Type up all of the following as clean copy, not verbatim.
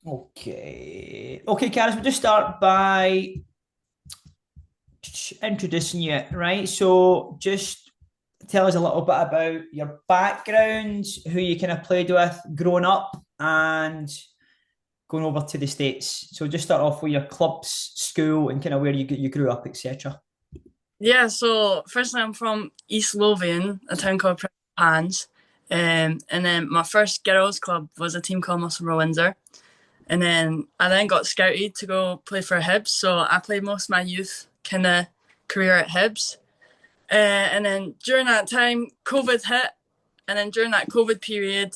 Okay, Carys, we'll just start by introducing you, right? So just tell us a little bit about your background, who you kind of played with growing up, and going over to the States. So just start off with your clubs, school, and kind of where you grew up, etc. Yeah, so firstly, I'm from East Lothian, a town called Pans. And then my first girls' club was a team called Musselburgh Windsor. And then I then got scouted to go play for Hibs. So I played most of my youth kind of career at Hibs. And then during that time, COVID hit. And then during that COVID period,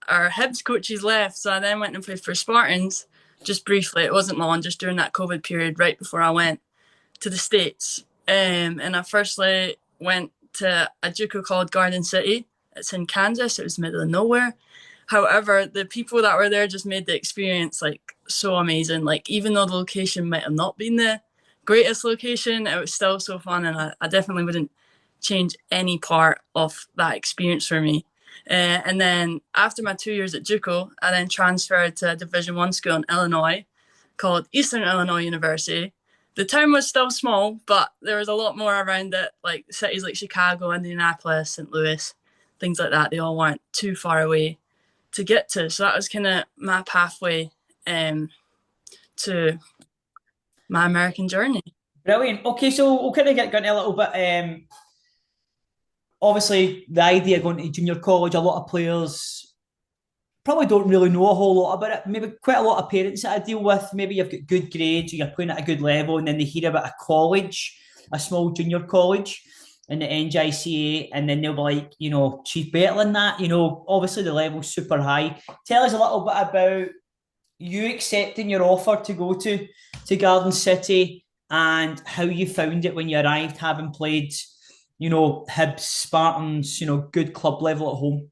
our Hibs coaches left. So I then went and played for Spartans just briefly. It wasn't long, just during that COVID period, right before I went to the States. And I firstly went to a JUCO called Garden City. It's in Kansas. It was middle of nowhere. However, the people that were there just made the experience like so amazing. Like even though the location might have not been the greatest location, it was still so fun, and I definitely wouldn't change any part of that experience for me. And then after my 2 years at JUCO, I then transferred to a Division One school in Illinois called Eastern Illinois University. The town was still small, but there was a lot more around it, like cities like Chicago, Indianapolis, St. Louis, things like that. They all weren't too far away to get to. So that was kind of my pathway to my American journey. Brilliant. Okay, so we'll kind of get into a little bit. Obviously, the idea of going to junior college, a lot of players probably don't really know a whole lot about it. Maybe quite a lot of parents that I deal with, maybe you've got good grades or you're playing at a good level, and then they hear about a college, a small junior college in the NJCA, and then they'll be like, she's better than that. Obviously the level's super high. Tell us a little bit about you accepting your offer to go to Garden City and how you found it when you arrived, having played, Hibs, Spartans, good club level at home.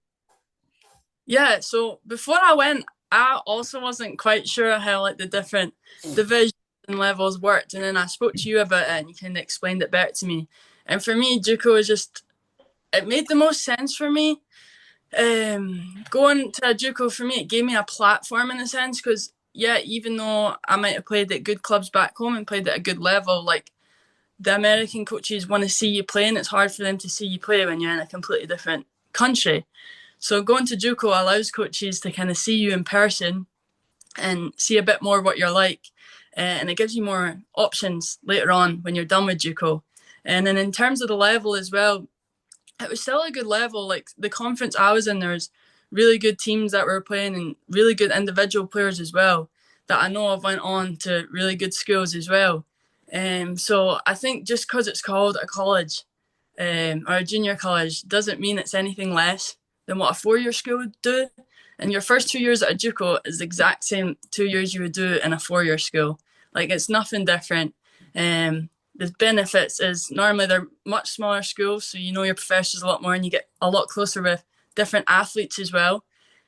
Yeah, so before I went, I also wasn't quite sure how like the different divisions and levels worked, and then I spoke to you about it, and you kind of explained it better to me. And for me, JUCO was just it made the most sense for me. Going to a JUCO for me, it gave me a platform in a sense because yeah, even though I might have played at good clubs back home and played at a good level, like the American coaches want to see you play, and it's hard for them to see you play when you're in a completely different country. So going to JUCO allows coaches to kind of see you in person and see a bit more what you're like, and it gives you more options later on when you're done with JUCO. And then in terms of the level as well, it was still a good level. Like the conference I was in, there was really good teams that were playing and really good individual players as well that I know have went on to really good schools as well. So I think just because it's called a college or a junior college doesn't mean it's anything less than what a 4 year school would do. And your first 2 years at a JUCO is the exact same 2 years you would do in a 4 year school. Like it's nothing different. The benefits is normally they're much smaller schools, so you know your professors a lot more and you get a lot closer with different athletes as well.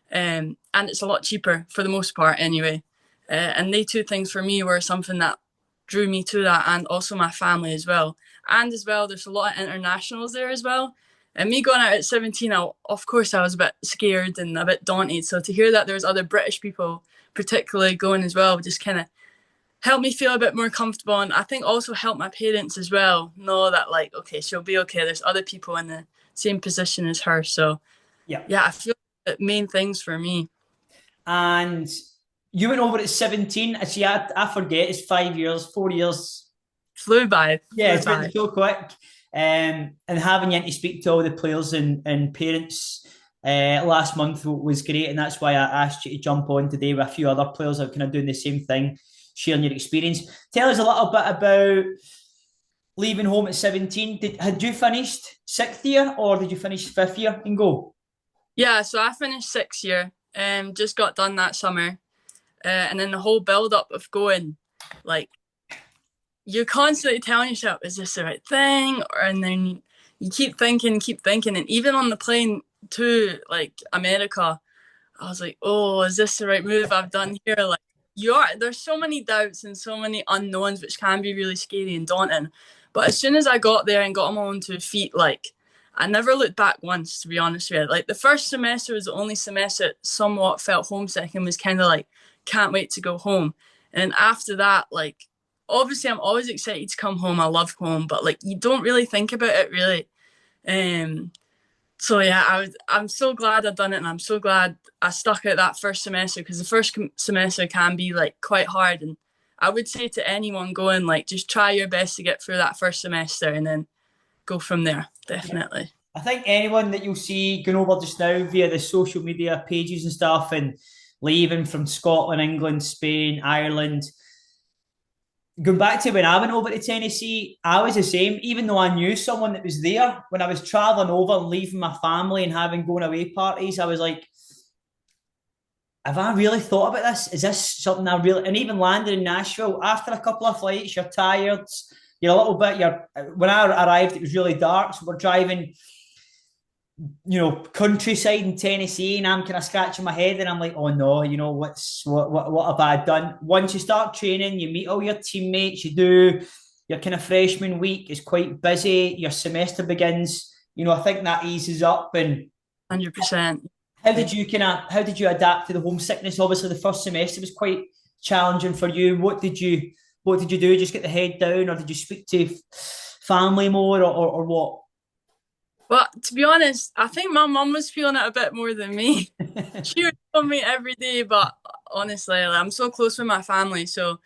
And it's a lot cheaper for the most part anyway. And they two things for me were something that drew me to that, and also my family as well. And as well, there's a lot of internationals there as well. And me going out at 17, of course, I was a bit scared and a bit daunted. So to hear that there's other British people, particularly going as well, just kind of helped me feel a bit more comfortable. And I think also helped my parents as well know that, like, okay, she'll be okay. There's other people in the same position as her. So, Yeah. yeah, I feel the main things for me And you went over at 17. See, I forget it's 5 years, 4 years. flew by, Yeah, flew it's been by. so quick. And having you in to speak to all the players and parents last month was great. And that's why I asked you to jump on today with a few other players that are kind of doing the same thing, sharing your experience. Tell us a little bit about leaving home at 17. Had you finished sixth year or did you finish fifth year and go? Yeah, so I finished 6th year, just got done that summer. And then the whole build up of going, like, you're constantly telling yourself, is this the right thing? And then you keep thinking. And even on the plane to like America, I was like, oh, is this the right move I've done here? Like, there's so many doubts and so many unknowns, which can be really scary and daunting. But as soon as I got there and got them on 2 feet, like, I never looked back once, to be honest with you. Like the first semester was the only semester that somewhat felt homesick and was kind of like, can't wait to go home. And after that, like, obviously I'm always excited to come home. I love home, but like, you don't really think about it really. Um, so yeah, I'm so glad I've done it, and I'm so glad I stuck out that first semester because the first semester can be like quite hard. And I would say to anyone going, like, just try your best to get through that first semester and then go from there. Yeah. Definitely. I think anyone that you'll see going over just now via the social media pages and stuff and leaving from Scotland, England, Spain, Ireland, going back to when I went over to Tennessee, I was the same. Even though I knew someone that was there, when I was traveling over and leaving my family and having going away parties, I was like, have I really thought about this? Is this something I really? And even landing in Nashville after a couple of flights, you're tired. You're a little bit. You're when I arrived, it was really dark, so we're driving, countryside in Tennessee, and I'm kind of scratching my head, and I'm like, oh no, what have I done? Once you start training, you meet all your teammates, you do your kind of freshman week is quite busy. Your semester begins. I think that eases up. And 100%. how did you adapt to the homesickness? Obviously, the first semester was quite challenging for you. What did you do? Just get the head down, or did you speak to family more, or what? But to be honest, I think my mum was feeling it a bit more than me. She would phone me every day, but honestly, like, I'm so close with my family, so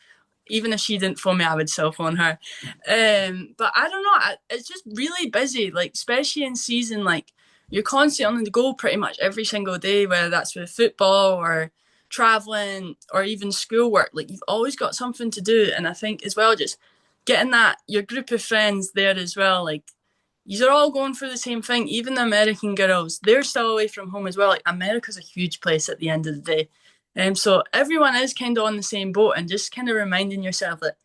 even if she didn't phone me, I would still phone her. But I don't know, it's just really busy, like especially in season, like you're constantly on the go pretty much every single day, whether that's with football or traveling or even schoolwork. Like you've always got something to do, and I think as well, just getting that your group of friends there as well, like you're all going for the same thing. Even the American girls, they're still away from home as well. Like America's a huge place at the end of the day. So everyone is kind of on the same boat, and just kind of reminding yourself that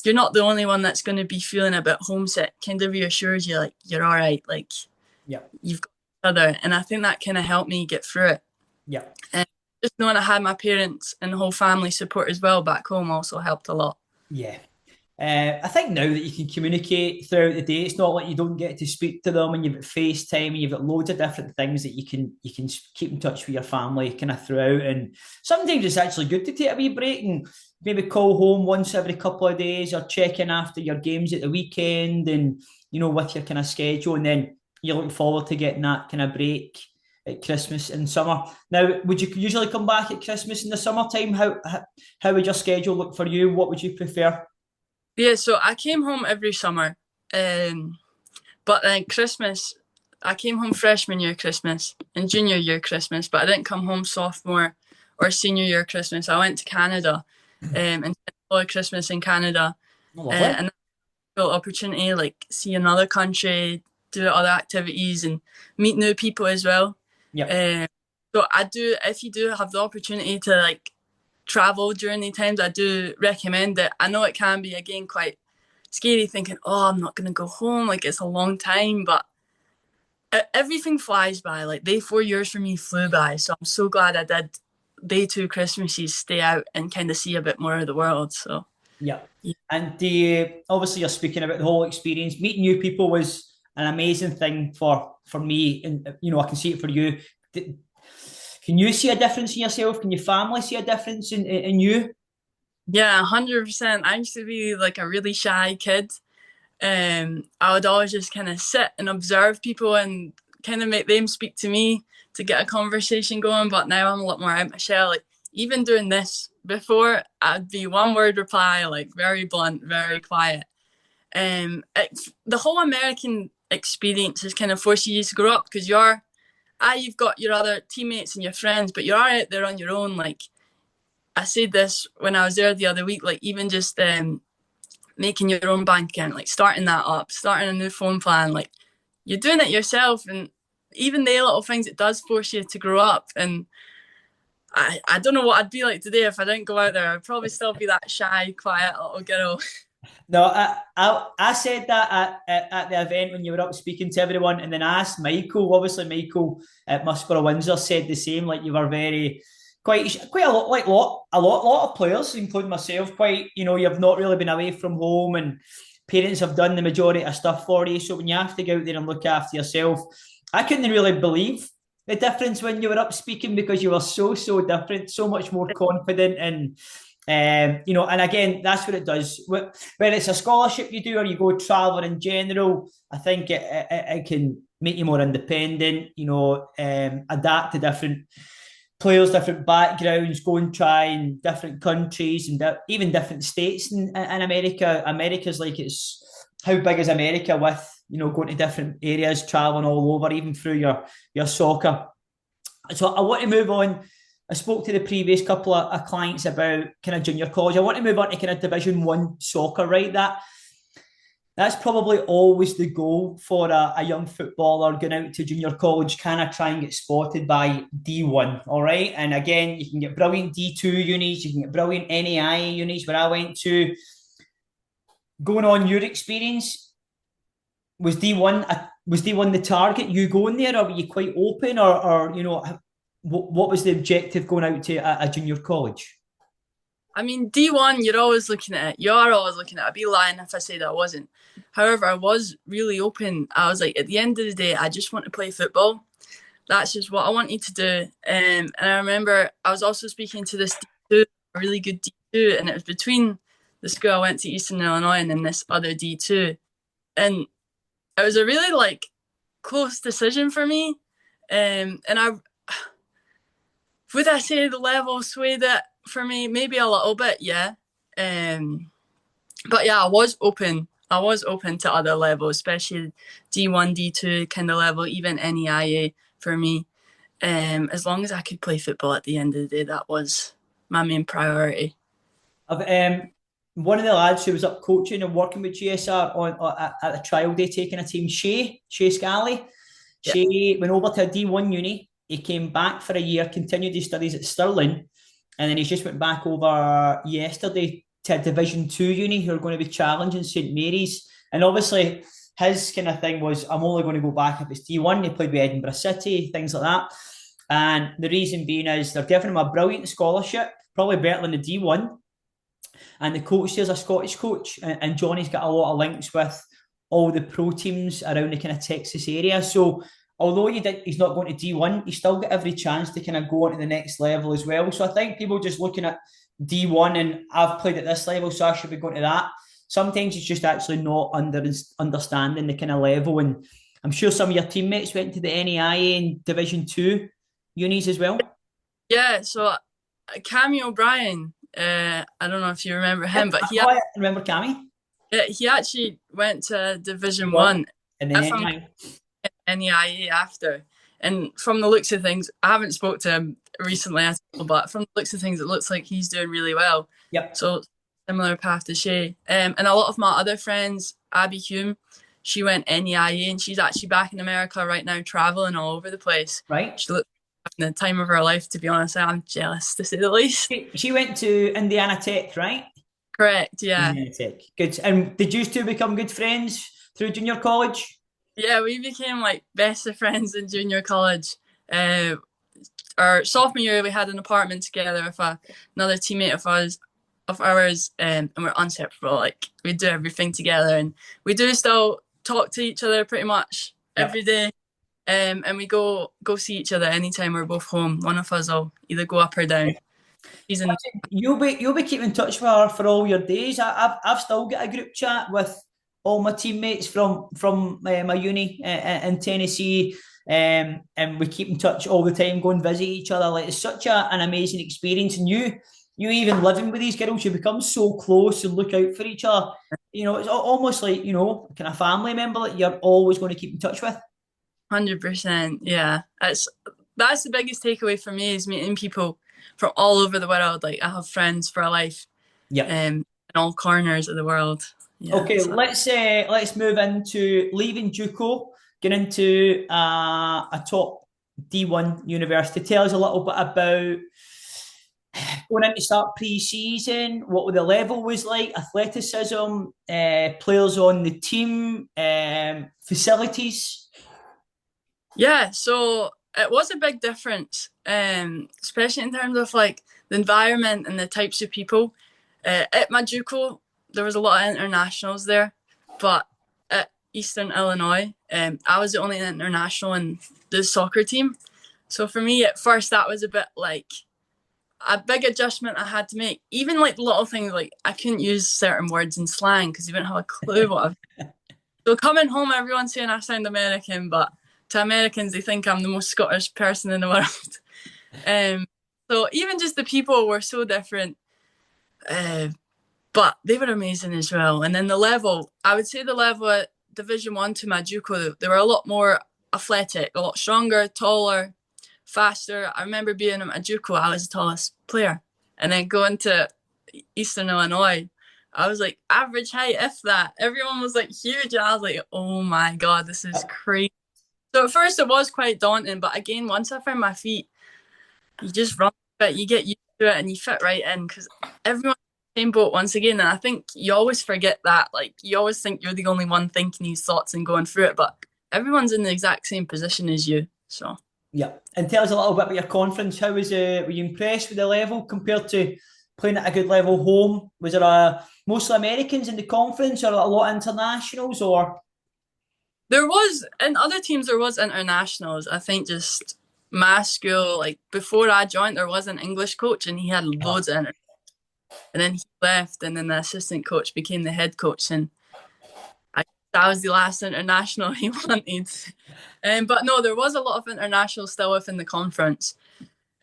you're not the only one that's going to be feeling a bit homesick kind of reassures you like you're all right, like Yeah, you've got each other. And I think that kind of helped me get through it. yeah. And just knowing I had my parents and the whole family support as well back home also helped a lot. Yeah. I think now that you can communicate throughout the day, it's not like you don't get to speak to them, and you've got FaceTime, and you've got loads of different things that you can keep in touch with your family kind of throughout. And sometimes it's actually good to take a wee break and maybe call home once every couple of days, or check in after your games at the weekend, and with your kind of schedule, and then you're looking forward to getting that kind of break at Christmas and summer. Now, would you usually come back at Christmas in the summertime? How would your schedule look for you? What would you prefer? Yeah, so I came home every summer. Um, but then Christmas, I came home freshman year Christmas and junior year Christmas, but I didn't come home sophomore or senior year Christmas. I went to Canada and spent all of Christmas in Canada. Oh, lovely. And that opportunity, like see another country, do other activities, and meet new people as well. Yep. Um, so I do, if you do have the opportunity to like travel during the times, I do recommend it. I know it can be again quite scary thinking, oh, I'm not going to go home. Like it's a long time, but everything flies by. Like they 4 years for me flew by. So I'm so glad I did day two Christmases stay out and kind of see a bit more of the world. So Yeah. yeah. And obviously you're speaking about the whole experience. Meeting new people was an amazing thing for me, and I can see it for you. Can you see a difference in yourself? Can your family see a difference in you? Yeah, 100%. I used to be like a really shy kid. I would always just kind of sit and observe people and kind of make them speak to me to get a conversation going. But now I'm a lot more out my shell. Like even doing this before, I'd be one word reply, like very blunt, very quiet. The whole American experience is kind of forcing you to grow up because you've got your other teammates and your friends, but you are out there on your own. Like I said this when I was there the other week, like even just making your own bank account, like starting that up, starting a new phone plan, like you're doing it yourself. And even the little things, it does force you to grow up. And I don't know what I'd be like today if I didn't go out there. I'd probably still be that shy, quiet little girl. No, I said that at the event when you were up speaking to everyone, and then I asked Michael. Obviously, Michael at Muscular Windsor said the same. Like you were very quite a lot, a lot of players, including myself. Quite, you've not really been away from home, and parents have done the majority of stuff for you. So when you have to go out there and look after yourself, I couldn't really believe the difference when you were up speaking because you were so different, so much more confident and and again, that's what it does. Whether it's a scholarship you do or you go traveling in general, I think it can make you more independent. Adapt to different players, different backgrounds, go and try in different countries and even different states in America. America's like it's how big is America with going to different areas, traveling all over, even through your soccer. So I want to move on. I spoke to the previous couple of clients about kind of junior college. I want to move on to kind of Division One soccer, right? That's probably always the goal for a young footballer going out to junior college, kind of try and get spotted by D1, all right? And again, you can get brilliant D2 unis, you can get brilliant NAIA unis where I went to. Going on your experience, was D1 the target, you going there, or were you quite open, or what was the objective going out to a junior college? I mean, D1, you're always looking at it. You are always looking at it. I'd be lying if I said I wasn't. However, I was really open. I was like, at the end of the day, I just want to play football. That's just what I wanted to do. And I remember I was also speaking to this D2, a really good D2, and it was between the school I went to, Eastern Illinois, and then this other D2. And it was a really close decision for me. And would I say the level swayed it for me? Maybe a little bit, yeah. But yeah, I was open. I was open to other levels, especially D1, D2 kind of level, even NEIA for me. As long as I could play football at the end of the day, that was my main priority. One of the lads who was up coaching and working with GSR at a trial day, taking a team, Shay Scally. Yeah. Shay went over to a D1 uni. He came back for a year, continued his studies at Stirling, and then he just went back over yesterday to a Division 2 uni who are going to be challenging St Mary's. And obviously, his kind of thing was, I'm only going to go back if it's D1. He played with Edinburgh City, things like that. And the reason being is they're giving him a brilliant scholarship, probably better than the D1. And the coach there's a Scottish coach, and Johnny's got a lot of links with all the pro teams around the kind of Texas area. So although he's not going to D1, he's still got every chance to kind of go on to the next level as well. So I think people just looking at D1 and I've played at this level, so I should be going to that. Sometimes it's just actually not understanding the kind of level. And I'm sure some of your teammates went to the NEIA and Division 2 unis as well. Yeah, so Cammy O'Brien, I don't know if you remember him, but I remember Cammy. Yeah, he actually went to Division 1 and then NEIA after. And from the looks of things, I haven't spoke to him recently at all, but from the looks of things, it looks like he's doing really well. Yep. So similar path to Shay. And a lot of my other friends, Abby Hume, she went NEIA and she's actually back in America right now, traveling all over the place. Right. She looks having the time of her life, to be honest. I'm jealous, to say the least. She went to Indiana Tech, right? Correct, yeah. Indiana Tech. Good. And did you two become good friends through junior college? Yeah, we became best of friends in junior college. Our sophomore year, we had an apartment together with another teammate of ours, and we're inseparable. We do everything together, and we do still talk to each other pretty much every day. And we go see each other anytime we're both home. One of us will either go up or down. You'll be keeping in touch with her for all your days. I've still got a group chat with all my teammates from my uni in Tennessee, and we keep in touch all the time, go and visit each other. It's such an amazing experience, and you even living with these girls, you become so close and look out for each other. It's almost like kind of family member that you're always going to keep in touch with. 100%, yeah. That's the biggest takeaway for me is meeting people from all over the world. I have friends for life. Yeah. In all corners of the world. Yeah, okay, so let's move into leaving JUCO, get into a top D1 university. Tell us a little bit about going in to start pre-season, what the level was like, athleticism, players on the team, facilities. Yeah, so it was a big difference, especially in terms of the environment and the types of people. At my JUCO, there was a lot of internationals there. but at Eastern Illinois, I was the only international in the soccer team. So for me, at first, that was a bit like a big adjustment I had to make. Even like little things like I couldn't use certain words in slang because you wouldn't have a clue what I've. So coming home, everyone's saying I sound American, but to Americans, they think I'm the most Scottish person in the world. Um, so even just the people were so different, uh, but they were amazing as well. And then the level, I would say the level at Division One to Majuko, they were a lot more athletic, a lot stronger, taller, faster. I remember being at Majuko, I was the tallest player. And then going to Eastern Illinois, I was like average height, if that. Everyone was like huge. And I was like, oh my God, this is crazy. So at first it was quite daunting, but again, once I found my feet, you just run a bit, you get used to it and you fit right in because everyone's in the same boat once again. And I think you always forget that. Like you always think you're the only one thinking these thoughts and going through it, but everyone's in the exact same position as you. So Yeah. And tell us a little bit about your conference. How was were you impressed with the level compared to playing at a good level home? Was there mostly Americans in the conference or a lot of internationals or there was in other teams there was internationals. I think just my school, like before I joined, there was an English coach and he had oh, loads of and then he left and then the assistant coach became the head coach and I that was the last international he wanted. But no, there was a lot of international still within the conference.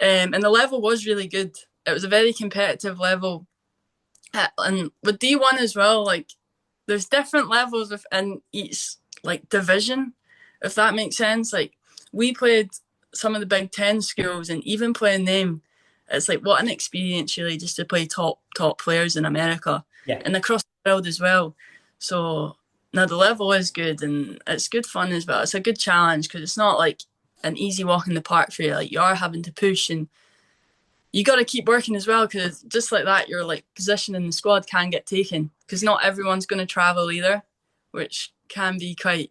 And the level was really good. It was a very competitive level. And with D1 as well, like there's different levels within each like division, if that makes sense. Like we played some of the Big Ten schools, and even playing them, it's like what an experience really just to play top players in America yeah. and across the world as well. So now the level is good and it's good fun as well. It's a good challenge because it's not like an easy walk in the park for you. Like you are having to push and you got to keep working as well because just like that, your like position in the squad can get taken because not everyone's going to travel either, which can be quite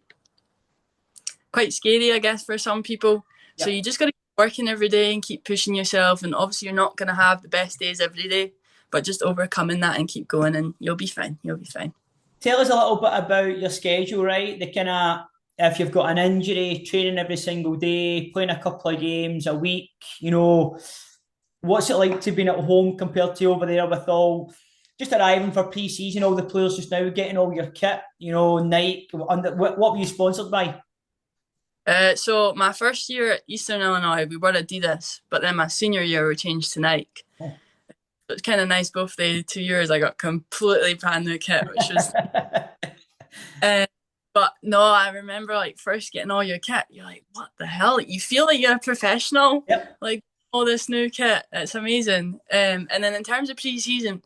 scary, I guess, for some people. So Yeah. you just got to keep working every day and keep pushing yourself. And obviously, you're not going to have the best days every day, but just overcoming that and keep going, and you'll be fine. You'll be fine. Tell us a little bit about your schedule, right? The kind of if you've got an injury, training every single day, playing a couple of games a week, what's it like to being at home compared to over there with all just arriving for pre-season, all the players just now getting all your kit, Nike, what were you sponsored by? So my first year at Eastern Illinois, we were Adidas, but then my senior year we changed to Nike. Oh. So it's kind of nice. Both the 2 years I got completely brand new kit, which was Uh, but no, I remember like first getting all your kit, you're like, what the hell? Like, you feel like you're a professional, Yep. like all this new kit. It's amazing. And then in terms of pre-season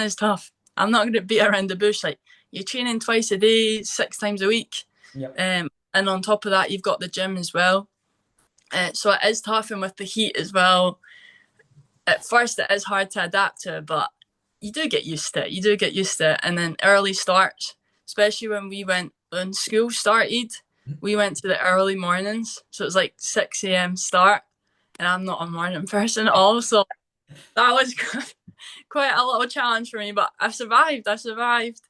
is tough. I'm not going to beat around the bush. Like you're training twice a day, 6 times a week. Yep. And on top of that, you've got the gym as well. So it is tough, and with the heat as well. At first, it is hard to adapt to, but you do get used to it. You do get used to it. And then early starts, especially when school started, we went to the early mornings. So it was like 6 a.m. start. And I'm not a morning person at all. So that was quite a little challenge for me, but I've survived. I survived.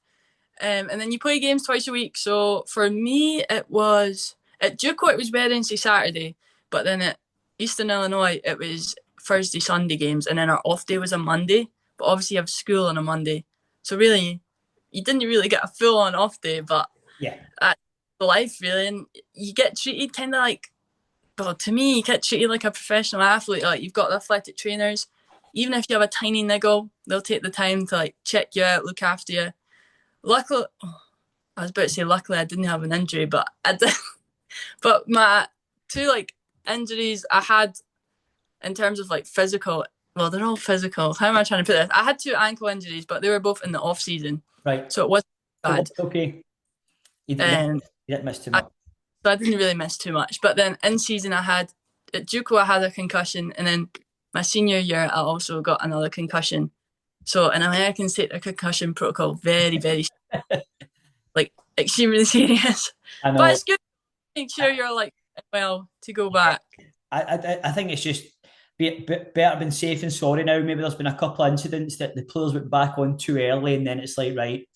And then you play games twice a week. So for me, it was at JUCO, it was Wednesday, Saturday. But then at Eastern Illinois, it was Thursday, Sunday games. And then our off day was a Monday. But obviously, you have school on a Monday. So really, you didn't really get a full on off day, but Yeah. that's the life, really. And you get treated kind of like, well, to me, you get treated like a professional athlete. Like you've got the athletic trainers. Even if you have a tiny niggle, they'll take the time to like check you out, look after you. Luckily, I was about to say luckily I didn't have an injury, but I did. But my two like injuries I had in terms of like physical, well, they're all physical. How am I trying to put this? I had two ankle injuries, but they were both in the off season, Right. so it wasn't So bad. what's okay? And You didn't miss too I, much. so I didn't really miss too much. But then in season, I had at JUCO I had a concussion, and then my senior year I also got another concussion. So an Americans take their concussion protocol very, very like extremely serious. I But know. it's good to make sure you're like well to go back. I think it's just better being safe and sorry now. Maybe there's been a couple of incidents that the players went back on too early, and then it's like, right,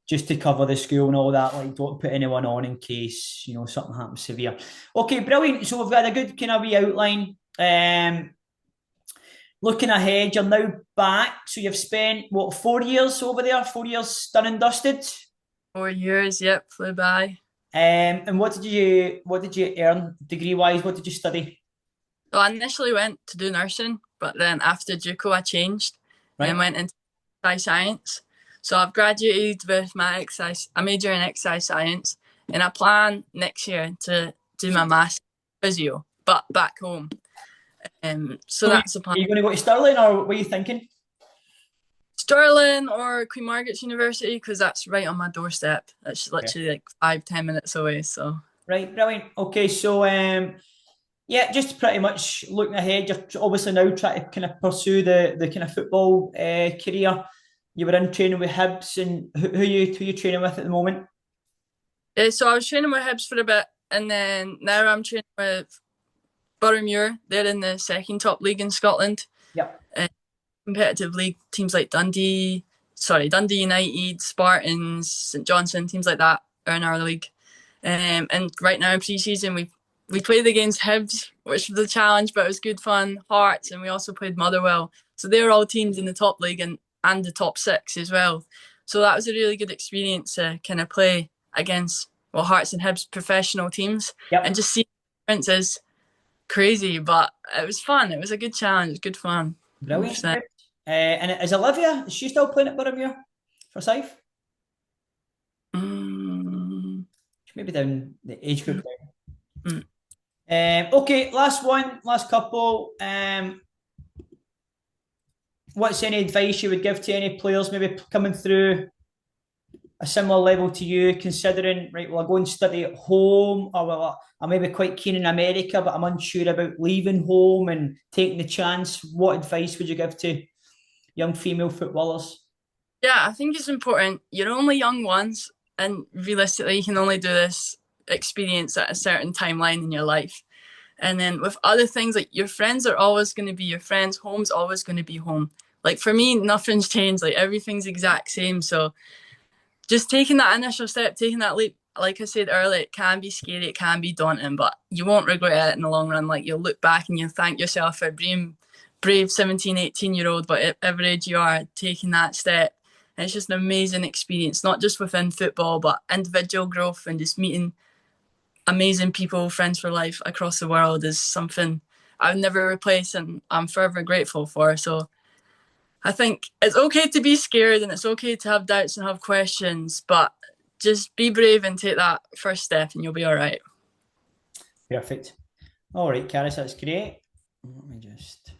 just to cover the school and all that. Like, don't put anyone on in case something happens severe. Okay, brilliant. So we've got a good kind of wee outline. Looking ahead, you're now back. So you've spent what 4 years over there? 4 years done and dusted. 4 years, yep, flew by. And what did you earn degree wise? What did you study? So I initially went to do nursing, but then after JUCO I changed and Right. went into exercise science. So I've graduated with my exercise, a major in exercise science, and I plan next year to do my master's in physio, but back home. So So are that's the plan. you going to go to Stirling, or what are you thinking? Stirling or Queen Margaret's University, because that's right on my doorstep. That's Yeah. literally like 5-10 minutes away. So Right, brilliant. Okay, so yeah, just pretty much looking ahead. You're obviously now trying to kind of pursue the kind of football career. You were in training with Hibs, and who you training with at the moment? so I was training with Hibs for a bit, and then now I'm training with Boroughmuir. They're in the second top league in Scotland. Yep. Competitive league teams like Dundee United, Spartans, St Johnstone, teams like that are in our league. And right now in pre-season we played against Hibs, which was a challenge, but it was good fun. Hearts, and we also played Motherwell. So they're all teams in the top league and the top six as well. So that was a really good experience to kind of play against Hearts and Hibs professional teams and Yep. just see the differences. Crazy, but it was fun. It was a good challenge, good fun. Brilliant. 100%. Good. And is Olivia? Is she still playing at Boroughmuir for Scythe? Mm, She may be down the age group mm, down. mm. Okay, last one, last couple. What's any advice you would give to any players maybe coming through a similar level to you, considering, right, will I go and study at home, or I may be quite keen in America, but I'm unsure about leaving home and taking the chance? What advice would you give to young female footballers? Yeah, I think it's important. You're only young once, and realistically, you can only do this experience at a certain timeline in your life. And then with other things, like your friends are always going to be your friends, home's always going to be home. Like for me, nothing's changed. Like everything's exact same. So just taking that initial step, taking that leap, like I said earlier, it can be scary, it can be daunting, but you won't regret it in the long run. Like you'll look back and you'll thank yourself for being brave 17, 18-year-old, whatever age you are, taking that step. And it's just an amazing experience, not just within football, but individual growth and just meeting amazing people, friends for life across the world is something I would never replace and I'm forever grateful for. So I think it's okay to be scared and it's okay to have doubts and have questions, but just be brave and take that first step and you'll be all right. Perfect. All right, Carys, that's great. Let me just